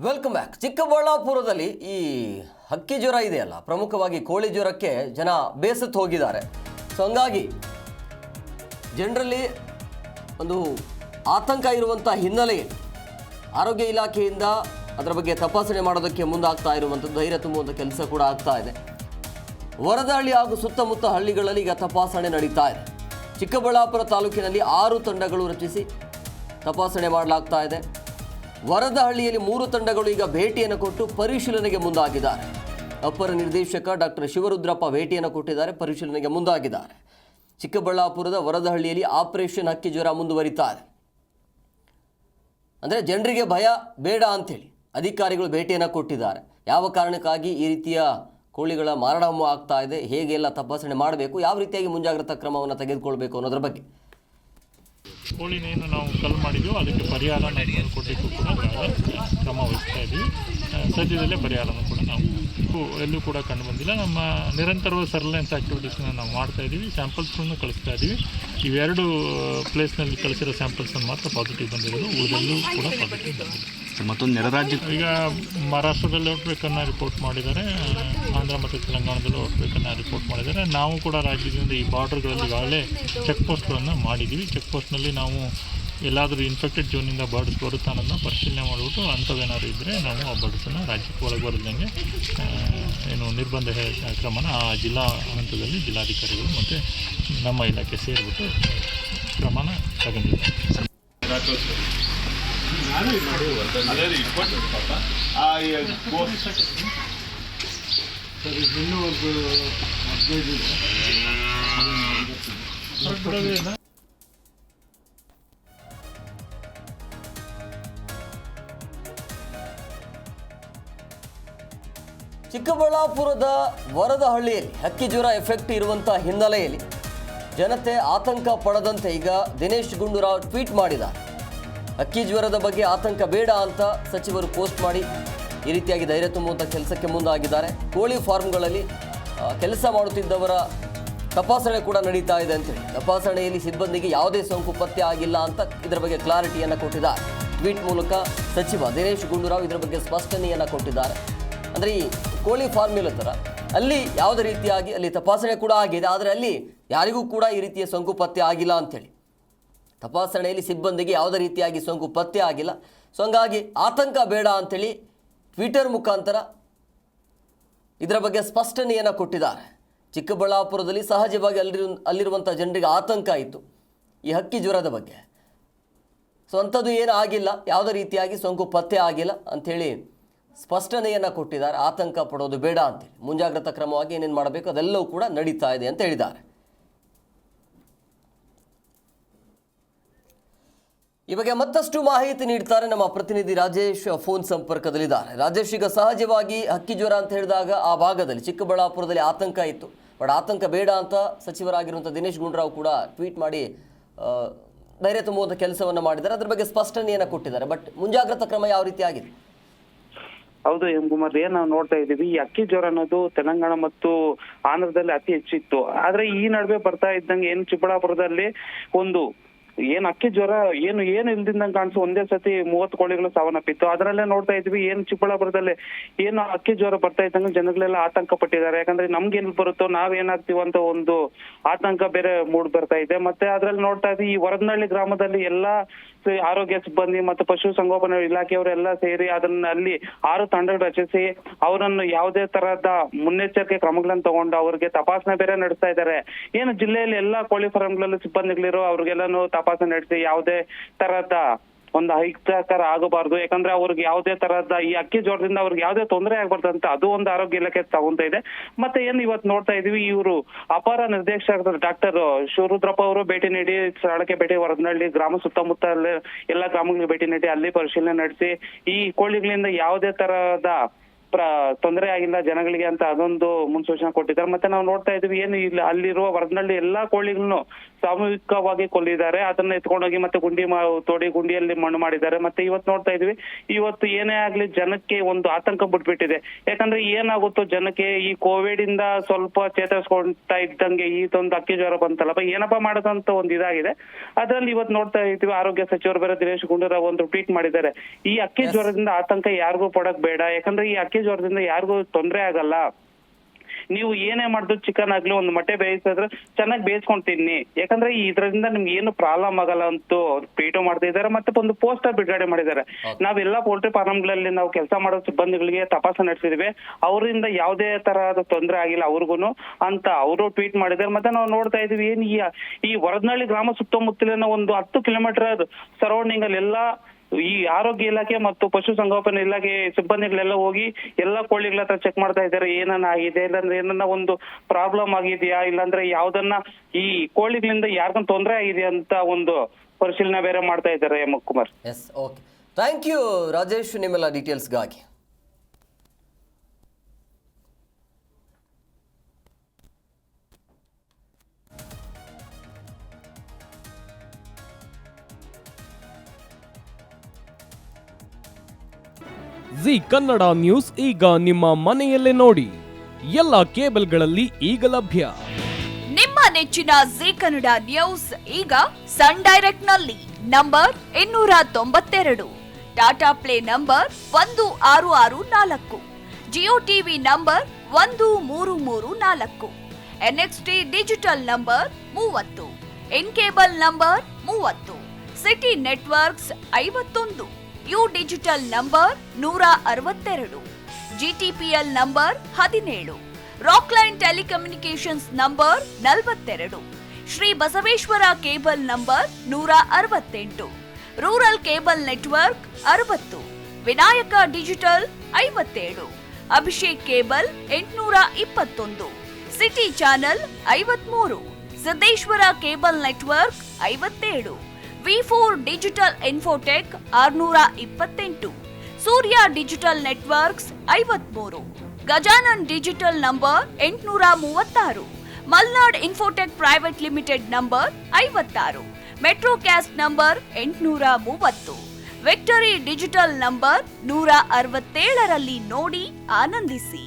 Welcome back. ಚಿಕ್ಕಬಳ್ಳಾಪುರದಲ್ಲಿ ಈ ಹಕ್ಕಿ ಜ್ವರ ಇದೆಯಲ್ಲ, ಪ್ರಮುಖವಾಗಿ ಕೋಳಿ ಜ್ವರಕ್ಕೆ ಜನ ಬೇಸತ್ತು ಹೋಗಿದ್ದಾರೆ. ಸೊ ಹಂಗಾಗಿ ಜನರಲ್ಲಿ ಒಂದು ಆತಂಕ ಇರುವಂಥ ಹಿನ್ನೆಲೆಯಲ್ಲಿ ಆರೋಗ್ಯ ಇಲಾಖೆಯಿಂದ ಅದರ ಬಗ್ಗೆ ತಪಾಸಣೆ ಮಾಡೋದಕ್ಕೆ ಮುಂದಾಗ್ತಾ ಇರುವಂಥದ್ದು, ಧೈರ್ಯ ತುಂಬುವಂಥ ಕೆಲಸ ಕೂಡ ಆಗ್ತಾ ಇದೆ. ವರದಹಳ್ಳಿ ಹಾಗೂ ಸುತ್ತಮುತ್ತ ಹಳ್ಳಿಗಳಲ್ಲಿ ಈಗ ತಪಾಸಣೆ ನಡೀತಾ ಇದೆ. ಚಿಕ್ಕಬಳ್ಳಾಪುರ ತಾಲೂಕಿನಲ್ಲಿ 6 ತಂಡಗಳು ರಚಿಸಿ ತಪಾಸಣೆ ಮಾಡಲಾಗ್ತಾ ಇದೆ. ವರದಹಳ್ಳಿಯಲ್ಲಿ 3 ತಂಡಗಳು ಈಗ ಭೇಟಿಯನ್ನು ಕೊಟ್ಟು ಪರಿಶೀಲನೆಗೆ ಮುಂದಾಗಿದ್ದಾರೆ. ಅಪರ ನಿರ್ದೇಶಕ ಡಾಕ್ಟರ್ ಶಿವರುದ್ರಪ್ಪ ಭೇಟಿಯನ್ನು ಕೊಟ್ಟಿದ್ದಾರೆ, ಪರಿಶೀಲನೆಗೆ ಮುಂದಾಗಿದ್ದಾರೆ. ಚಿಕ್ಕಬಳ್ಳಾಪುರದ ವರದಹಳ್ಳಿಯಲ್ಲಿ ಆಪರೇಷನ್ ಹಕ್ಕಿ ಜ್ವರ ಮುಂದುವರಿತಾ ಇದೆ. ಅಂದರೆ ಜನರಿಗೆ ಭಯ ಬೇಡ ಅಂಥೇಳಿ ಅಧಿಕಾರಿಗಳು ಭೇಟಿಯನ್ನು ಕೊಟ್ಟಿದ್ದಾರೆ. ಯಾವ ಕಾರಣಕ್ಕಾಗಿ ಈ ರೀತಿಯ ಕೋಳಿಗಳ ಮಾರಣಹೋಮ ಆಗ್ತಾ ಇದೆ, ಹೇಗೆಲ್ಲ ತಪಾಸಣೆ ಮಾಡಬೇಕು, ಯಾವ ರೀತಿಯಾಗಿ ಮುಂಜಾಗ್ರತಾ ಕ್ರಮವನ್ನು ತೆಗೆದುಕೊಳ್ಬೇಕು ಅನ್ನೋದ್ರ ಬಗ್ಗೆ. ಕೋಳಿನೇನು ನಾವು ಕಲ್ಲು ಮಾಡಿದ್ವಿ, ಅದಕ್ಕೆ ಪರಿಹಾರ ಕೊಡಲಿಕ್ಕೂ ಕೂಡ ಕ್ರಮ ವಹಿಸ್ತಾ ಇದ್ದೀವಿ. ಸದ್ಯದಲ್ಲೇ ಪರಿಹಾರನೂ ಕೂಡ ನಾವು ಎಲ್ಲೂ ಕೂಡ ಕಂಡು ಬಂದಿಲ್ಲ. ನಮ್ಮ ನಿರಂತರವಾದ ಸರ್ವೆಲೆನ್ಸ್ ಆ್ಯಕ್ಟಿವಿಟೀಸ್ನ ನಾವು ಮಾಡ್ತಾ ಇದ್ದೀವಿ. ಸ್ಯಾಂಪಲ್ಸ್ಗಳನ್ನು ಕಳಿಸ್ತಾ ಇದ್ದೀವಿ. ಇವೆರಡು ಪ್ಲೇಸ್ನಲ್ಲಿ ಕಳಿಸಿರೋ ಸ್ಯಾಂಪಲ್ಸನ್ನು ಮಾತ್ರ ಪಾಸಿಟಿವ್ ಬಂದಿರೋದು, ಉಳಿದೆಲ್ಲೂ ಕೂಡ ಪಾಸಿಟಿವ್ ಬಂದಿದೆ. ಮತ್ತೊಂದು ನೆರೆ ರಾಜ್ಯ ಈಗ ಮಹಾರಾಷ್ಟ್ರದಲ್ಲಿ ಔಟ್ಬ್ರೇಕನ್ನು ರಿಪೋರ್ಟ್ ಮಾಡಿದ್ದಾರೆ, ಆಂಧ್ರ ಮತ್ತು ತೆಲಂಗಾಣದಲ್ಲೂ ಔಟ್ಬ್ರೇಕನ್ನು ರಿಪೋರ್ಟ್ ಮಾಡಿದ್ದಾರೆ. ನಾವು ಕೂಡ ರಾಜ್ಯದಿಂದ ಈ ಬಾರ್ಡರ್ಗಳಲ್ಲಿ ಈಗಾಗಲೇ ಚೆಕ್ ಪೋಸ್ಟ್ಗಳನ್ನು ಮಾಡಿದ್ದೀವಿ. ಚೆಕ್ ಪೋಸ್ಟ್ನಲ್ಲಿ ನಾವು ಎಲ್ಲಾದರೂ ಇನ್ಫೆಕ್ಟೆಡ್ ಝೋನಿಂದ ಬರ್ಡ್ಸ್ ಬರುತ್ತಾ ಅನ್ನೋದನ್ನ ಪರಿಶೀಲನೆ ಮಾಡಿಬಿಟ್ಟು ಅಂಥವೇನಾದ್ರು ಇದ್ದರೆ ನಾವು ಆ ಬರ್ಡ್ಸನ್ನು ರಾಜ್ಯಕ್ಕೆ ಒಳಗೆ ಬರದಂಗೆ ಏನು ನಿರ್ಬಂಧ ಕ್ರಮನ ಆ ಜಿಲ್ಲಾ ಹಂತದಲ್ಲಿ ಜಿಲ್ಲಾಧಿಕಾರಿಗಳು ಮತ್ತು ನಮ್ಮ ಇಲಾಖೆ ಸೇರಿಬಿಟ್ಟು ಕ್ರಮನ ತಗೊಂಡಿದ್ದಾರೆ. ಚಿಕ್ಕಬಳ್ಳಾಪುರದ ವರದಹಳ್ಳಿಯಲ್ಲಿ ಹಕ್ಕಿ ಜ್ವರ ಎಫೆಕ್ಟ್ ಇರುವಂಥ ಹಿನ್ನೆಲೆಯಲ್ಲಿ ಜನತೆ ಆತಂಕ ಪಡದಂತೆ ಈಗ ದಿನೇಶ್ ಗುಂಡೂರಾವ್ ಟ್ವೀಟ್ ಮಾಡಿದ್ದಾರೆ. ಹಕ್ಕಿ ಜ್ವರದ ಬಗ್ಗೆ ಆತಂಕ ಬೇಡ ಅಂತ ಸಚಿವರು ಪೋಸ್ಟ್ ಮಾಡಿ ಈ ರೀತಿಯಾಗಿ ಧೈರ್ಯ ತುಂಬುವಂಥ ಕೆಲಸಕ್ಕೆ ಮುಂದಾಗಿದ್ದಾರೆ. ಕೋಳಿ ಫಾರ್ಮ್ಗಳಲ್ಲಿ ಕೆಲಸ ಮಾಡುತ್ತಿದ್ದವರ ತಪಾಸಣೆ ಕೂಡ ನಡೀತಾ ಇದೆ ಅಂತೇಳಿ, ತಪಾಸಣೆಯಲ್ಲಿ ಸಿಬ್ಬಂದಿಗೆ ಯಾವುದೇ ಸೋಂಕು ಪತ್ತೆ ಆಗಿಲ್ಲ ಅಂತ ಇದರ ಬಗ್ಗೆ ಕ್ಲಾರಿಟಿಯನ್ನು ಕೊಟ್ಟಿದ್ದಾರೆ. ಟ್ವೀಟ್ ಮೂಲಕ ಸಚಿವ ದಿನೇಶ್ ಗುಂಡೂರಾವ್ ಇದರ ಬಗ್ಗೆ ಸ್ಪಷ್ಟನೆಯನ್ನು ಕೊಟ್ಟಿದ್ದಾರೆ. ಅಂದರೆ ಈ ಕೋಳಿ ಫಾರ್ಮ್ ಇಲ್ಲತರ ಅಲ್ಲಿ ಯಾವುದೇ ರೀತಿಯಾಗಿ ಅಲ್ಲಿ ತಪಾಸಣೆ ಕೂಡ ಆಗಿದೆ, ಆದರೆ ಅಲ್ಲಿ ಯಾರಿಗೂ ಕೂಡ ಈ ರೀತಿಯ ಸೋಂಕು ಪತ್ತೆ ಆಗಿಲ್ಲ ಅಂಥೇಳಿ, ತಪಾಸಣೆಯಲ್ಲಿ ಸಿಬ್ಬಂದಿಗೆ ಯಾವುದೇ ರೀತಿಯಾಗಿ ಸೋಂಕು ಪತ್ತೆ ಆಗಿಲ್ಲ. ಸೊ ಹಂಗಾಗಿ ಆತಂಕ ಬೇಡ ಅಂಥೇಳಿ ಟ್ವಿಟರ್ ಮುಖಾಂತರ ಇದರ ಬಗ್ಗೆ ಸ್ಪಷ್ಟನೆಯನ್ನು ಕೊಟ್ಟಿದ್ದಾರೆ. ಚಿಕ್ಕಬಳ್ಳಾಪುರದಲ್ಲಿ ಸಹಜವಾಗಿ ಅಲ್ಲಿರುವಂಥ ಜನರಿಗೆ ಆತಂಕ ಇತ್ತು ಈ ಹಕ್ಕಿ ಜ್ವರದ ಬಗ್ಗೆ. ಸೊ ಅಂಥದ್ದು ಏನೂ ಆಗಿಲ್ಲ, ಯಾವುದೇ ರೀತಿಯಾಗಿ ಸೋಂಕು ಪತ್ತೆ ಆಗಿಲ್ಲ ಅಂಥೇಳಿ ಸ್ಪಷ್ಟನೆಯನ್ನು ಕೊಟ್ಟಿದ್ದಾರೆ. ಆತಂಕ ಪಡೋದು ಬೇಡ ಅಂತೇಳಿ ಮುಂಜಾಗ್ರತಾ ಕ್ರಮವಾಗಿ ಏನೇನು ಮಾಡಬೇಕು ಅದೆಲ್ಲವೂ ಕೂಡ ನಡೀತಾ ಇದೆ ಅಂತ ಹೇಳಿದ್ದಾರೆ. ಈ ಬಗ್ಗೆ ಮತ್ತಷ್ಟು ಮಾಹಿತಿ ನೀಡ್ತಾರೆ ನಮ್ಮ ಪ್ರತಿನಿಧಿ ರಾಜೇಶ್, ಫೋನ್ ಸಂಪರ್ಕದಲ್ಲಿದ್ದಾರೆ. ರಾಜೇಶ್, ಈಗ ಸಹಜವಾಗಿ ಹಕ್ಕಿ ಜ್ವರ ಅಂತ ಹೇಳಿದಾಗ ಆ ಭಾಗದಲ್ಲಿ ಚಿಕ್ಕಬಳ್ಳಾಪುರದಲ್ಲಿ ಆತಂಕ ಇತ್ತು, ಬಟ್ ಆತಂಕ ಬೇಡ ಅಂತ ಸಚಿವರಾಗಿರುವಂಥ ದಿನೇಶ್ ಗುಂಡೂರಾವ್ ಕೂಡ ಟ್ವೀಟ್ ಮಾಡಿ ಧೈರ್ಯ ತುಂಬುವಂಥ ಕೆಲಸವನ್ನು ಮಾಡಿದ್ದಾರೆ. ಅದ್ರ ಬಗ್ಗೆ ಸ್ಪಷ್ಟನೆಯನ್ನು ಕೊಟ್ಟಿದ್ದಾರೆ. ಬಟ್ ಮುಂಜಾಗ್ರತಾ ಕ್ರಮ ಯಾವ ರೀತಿ ಆಗಿದೆ? ಹೌದು ಎಂ ಕುಮಾರ್, ಏನ್ ನಾವು ನೋಡ್ತಾ ಇದೀವಿ, ಈ ಹಕ್ಕಿ ಜ್ವರ ಅನ್ನೋದು ತೆಲಂಗಾಣ ಮತ್ತು ಆಂಧ್ರದಲ್ಲಿ ಅತಿ ಹೆಚ್ಚಿತ್ತು. ಆದ್ರೆ ಈ ನಡುವೆ ಬರ್ತಾ ಇದ್ದಂಗೆ ಏನು ಚಿಕ್ಕಬಳ್ಳಾಪುರದಲ್ಲಿ ಒಂದು ಏನ್ ಅಕ್ಕಿ ಜ್ವರ ಏನು ಇಲ್ದಿಂದಂಗೆ ಕಾಣಿಸು ಒಂದೇ ಸತಿ 30 ಕೋಳಿಗಳು ಸಾವನ್ನಪ್ಪಿತ್ತು. ಅದರಲ್ಲೇ ನೋಡ್ತಾ ಇದ್ವಿ ಏನ್ ಚಿಕ್ಕಬಳ್ಳಾಪುರದಲ್ಲಿ ಏನು ಅಕ್ಕಿ ಜ್ವರ ಬರ್ತಾ ಇದ್ದಂಗೆ ಜನಗಳೆಲ್ಲ ಆತಂಕ ಪಟ್ಟಿದ್ದಾರೆ. ಯಾಕಂದ್ರೆ ನಮ್ಗೆ ಏನ್ ಬರುತ್ತೋ ನಾವೇನಾಗ್ತೀವ ಅಂತ ಒಂದು ಆತಂಕ ಬೇರೆ ಮೂಡ್ ಬರ್ತಾ ಇದೆ. ಮತ್ತೆ ಅದ್ರಲ್ಲಿ ನೋಡ್ತಾ ಇದ್ವಿ ಈ ವರದನಹಳ್ಳಿ ಗ್ರಾಮದಲ್ಲಿ ಎಲ್ಲಾ ಆರೋಗ್ಯ ಸಿಬ್ಬಂದಿ ಮತ್ತು ಪಶು ಸಂಗೋಪನಾ ಇಲಾಖೆಯವರೆಲ್ಲ ಸೇರಿ ಅದನ್ನ ಅಲ್ಲಿ 6 ತಂಡ ರಚಿಸಿ ಅವರನ್ನು ಯಾವುದೇ ತರಹದ ಮುನ್ನೆಚ್ಚರಿಕೆ ಕ್ರಮಗಳನ್ನ ತಗೊಂಡು ಅವ್ರಿಗೆ ತಪಾಸಣೆ ಬೇರೆ ನಡೆಸ್ತಾ ಇದ್ದಾರೆ. ಏನು ಜಿಲ್ಲೆಯಲ್ಲಿ ಎಲ್ಲಾ ಕೋಳಿ ಫಾರ್ಮ್ಗಳಲ್ಲಿ ಸಿಬ್ಬಂದಿಗಳಿರೋ ಅವ್ರಿಗೆಲ್ಲಾನು ತಪಾಸಣೆ ನಡೆಸಿ ಯಾವುದೇ ತರಹದ ಒಂದು ಅಹಿತಕರ ಆಗಬಾರ್ದು. ಯಾಕಂದ್ರೆ ಅವ್ರಿಗೆ ಯಾವುದೇ ತರಹದ ಈ ಅಕ್ಕಿ ಜ್ವರದಿಂದ ಅವ್ರಿಗೆ ಯಾವುದೇ ತೊಂದರೆ ಆಗ್ಬಾರ್ದು ಅಂತ ಅದು ಒಂದು ಆರೋಗ್ಯ ಇಲಾಖೆ ತಗೊಂತ ಇದೆ. ಮತ್ತೆ ಏನ್ ಇವತ್ತು ನೋಡ್ತಾ ಇದೀವಿ, ಇವರು ಅಪರ ನಿರ್ದೇಶಕ ಡಾಕ್ಟರ್ ಶಿವರುದ್ರಪ್ಪ ಅವರು ಭೇಟಿ ನೀಡಿ ಸ್ಥಳಕ್ಕೆ ಭೇಟಿ ವರದನಹಳ್ಳಿ ಗ್ರಾಮ ಸುತ್ತಮುತ್ತ ಎಲ್ಲಾ ಗ್ರಾಮಗಳಿಗೆ ಭೇಟಿ ನೀಡಿ ಅಲ್ಲಿ ಪರಿಶೀಲನೆ ನಡೆಸಿ ಈ ಕೋಳಿಗಳಿಂದ ಯಾವುದೇ ತರಹದ ತೊಂದರೆ ಆಗಿಲ್ಲ ಜನಗಳಿಗೆ ಅಂತ ಅದೊಂದು ಮುನ್ಸೂಚನೆ ಕೊಟ್ಟಿದ್ದಾರೆ. ಮತ್ತೆ ನಾವು ನೋಡ್ತಾ ಇದೀವಿ ಏನು ಇಲ್ಲಿ ಅಲ್ಲಿರುವ ವರದನಹಳ್ಳಿ ಎಲ್ಲಾ ಕೋಳಿಗಳನ್ನು ಸಾಮೂಹಿಕವಾಗಿ ಕೊಲ್ಲಿದ್ದಾರೆ. ಅದನ್ನ ಎತ್ಕೊಂಡೋಗಿ ಮತ್ತೆ ತೋಡಿ ಗುಂಡಿಯಲ್ಲಿ ಮಣ್ಣು ಮಾಡಿದ್ದಾರೆ. ಮತ್ತೆ ಇವತ್ತು ನೋಡ್ತಾ ಇದೀವಿ, ಇವತ್ತು ಏನೇ ಆಗ್ಲಿ ಜನಕ್ಕೆ ಒಂದು ಆತಂಕ ಬಿಟ್ಬಿಟ್ಟಿದೆ. ಯಾಕಂದ್ರೆ ಏನಾಗುತ್ತೋ ಜನಕ್ಕೆ ಈ ಕೋವಿಡ್ ಇಂದ ಸ್ವಲ್ಪ ಚೇತರಿಸ್ಕೊಂತಾ ಇದ್ದಂಗೆ ಈ ಒಂದು ಅಕ್ಕಿ ಜ್ವರ ಬಂತಲ್ಲಪ್ಪ, ಏನಪ್ಪಾ ಮಾಡೋದಂತ ಒಂದು ಇದಾಗಿದೆ. ಅದ್ರಲ್ಲಿ ಇವತ್ತು ನೋಡ್ತಾ ಇದೀವಿ, ಆರೋಗ್ಯ ಸಚಿವರು ಬೇರೆ ದಿನೇಶ್ ಗುಂಡೂರಾವ್ ಒಂದು ಟ್ವೀಟ್ ಮಾಡಿದ್ದಾರೆ, ಈ ಅಕ್ಕಿ ಜ್ವರದಿಂದ ಆತಂಕ ಯಾರಿಗೂ ಪಡಕ್ ಬೇಡ, ಯಾಕಂದ್ರೆ ಈ ಅಕ್ಕಿ ಜ್ವರದಿಂದ ಯಾರಿಗೂ ತೊಂದರೆ ಆಗಲ್ಲ. ನೀವು ಏನೇ ಮಾಡಿದ್ರು ಚಿಕನ್ ಆಗ್ಲಿ ಒಂದು ಮೊಟ್ಟೆ ಬೇಯಿಸಿದ್ರೆ ಚೆನ್ನಾಗಿ ಬೇಯಿಸ್ಕೊಂಡ್ ತಿನ್ನಿ, ಯಾಕಂದ್ರೆ ಇದರಿಂದ ನಿಮ್ಗೆ ಏನು ಪ್ರಾಬ್ಲಮ್ ಆಗಲ್ಲ ಅಂತೂ ಟ್ವೀಟ್ ಮಾಡ್ತಾ ಇದ್ದಾರೆ. ಮತ್ತೆ ಒಂದು ಪೋಸ್ಟರ್ ಬಿಡುಗಡೆ ಮಾಡಿದ್ದಾರೆ. ನಾವೆಲ್ಲ ಪೋಲ್ಟ್ರಿ ಫಾರ್ಮ್ಗಳಲ್ಲಿ ನಾವು ಕೆಲಸ ಮಾಡೋ ಸಿಬ್ಬಂದಿಗಳಿಗೆ ತಪಾಸಣೆ ನಡೆಸಿದ್ವಿ, ಅವರಿಂದ ಯಾವುದೇ ತರಹದ ತೊಂದರೆ ಆಗಿಲ್ಲ ಅವ್ರಿಗೂನು ಅಂತ ಅವರು ಟ್ವೀಟ್ ಮಾಡಿದ್ದಾರೆ. ಮತ್ತೆ ನಾವು ನೋಡ್ತಾ ಇದೀವಿ, ಏನ್ ಈ ವರದನಹಳ್ಳಿ ಗ್ರಾಮ ಸುತ್ತಮುತ್ತಲಿನ ಒಂದು 10 ಕಿಲೋಮೀಟರ್ ಸರೌಂಡಿಂಗ್ ಅಲ್ಲಿ ಎಲ್ಲಾ ಈ ಆರೋಗ್ಯ ಇಲಾಖೆ ಮತ್ತು ಪಶು ಸಂಗೋಪನಾ ಇಲಾಖೆ ಸಿಬ್ಬಂದಿಗಳೆಲ್ಲ ಹೋಗಿ ಎಲ್ಲಾ ಕೋಳಿಗಳ ಹತ್ರ ಚೆಕ್ ಮಾಡ್ತಾ ಇದ್ದಾರೆ, ಏನನ್ನ ಆಗಿದೆ, ಇಲ್ಲಾಂದ್ರೆ ಏನನ್ನ ಒಂದು ಪ್ರಾಬ್ಲಮ್ ಆಗಿದೆಯಾ, ಇಲ್ಲಾಂದ್ರೆ ಯಾವ್ದನ್ನ ಈ ಕೋಳಿಗಳಿಂದ ಯಾರಿಗೊಂದು ತೊಂದರೆ ಆಗಿದೆಯಾ ಅಂತ ಒಂದು ಪರಿಶೀಲನೆ ಬೇರೆ ಮಾಡ್ತಾ ಇದ್ದಾರೆ. Kumar, yes, okay, thank you Rajesh ನಿಮ್ಮೆಲ್ಲ ಡೀಟೇಲ್ಸ್ಗಾಗಿ. ಜಿ ಕನ್ನಡ ನ್ಯೂಸ್ ಈಗ ನಿಮ್ಮ ಮನೆಯಲ್ಲೇ ನೋಡಿ, ಎಲ್ಲ ಕೇಬಲ್ಗಳಲ್ಲಿ ಈಗ ಲಭ್ಯ. ನಿಮ್ಮ ನೆಚ್ಚಿನ ಜಿ ಕನ್ನಡ ನ್ಯೂಸ್ ಈಗ ಸನ್ ಡೈರೆಕ್ಟ್ ನಲ್ಲಿ number 292, Tata play number 1664, Jio TV number 1334, NXT digital number 30, in cable number 30, city networks 51, U digital number 162, GTPL number 17, Rockline telecommunications number 42, Shri Basaveshwara cable number 168, rural cable network 60, Vinayaka digital 57, Abhishek cable 821, city channel 53, Siddeshwara cable network 57, V4 digital Infotech 628, Surya digital networks 53, Gajanan digital number 836, Malnad infotech private limited number 56, Metrocast number 830, victory digital number 167ರಲ್ಲಿ ನೋಡಿ ಆನಂದಿಸಿ.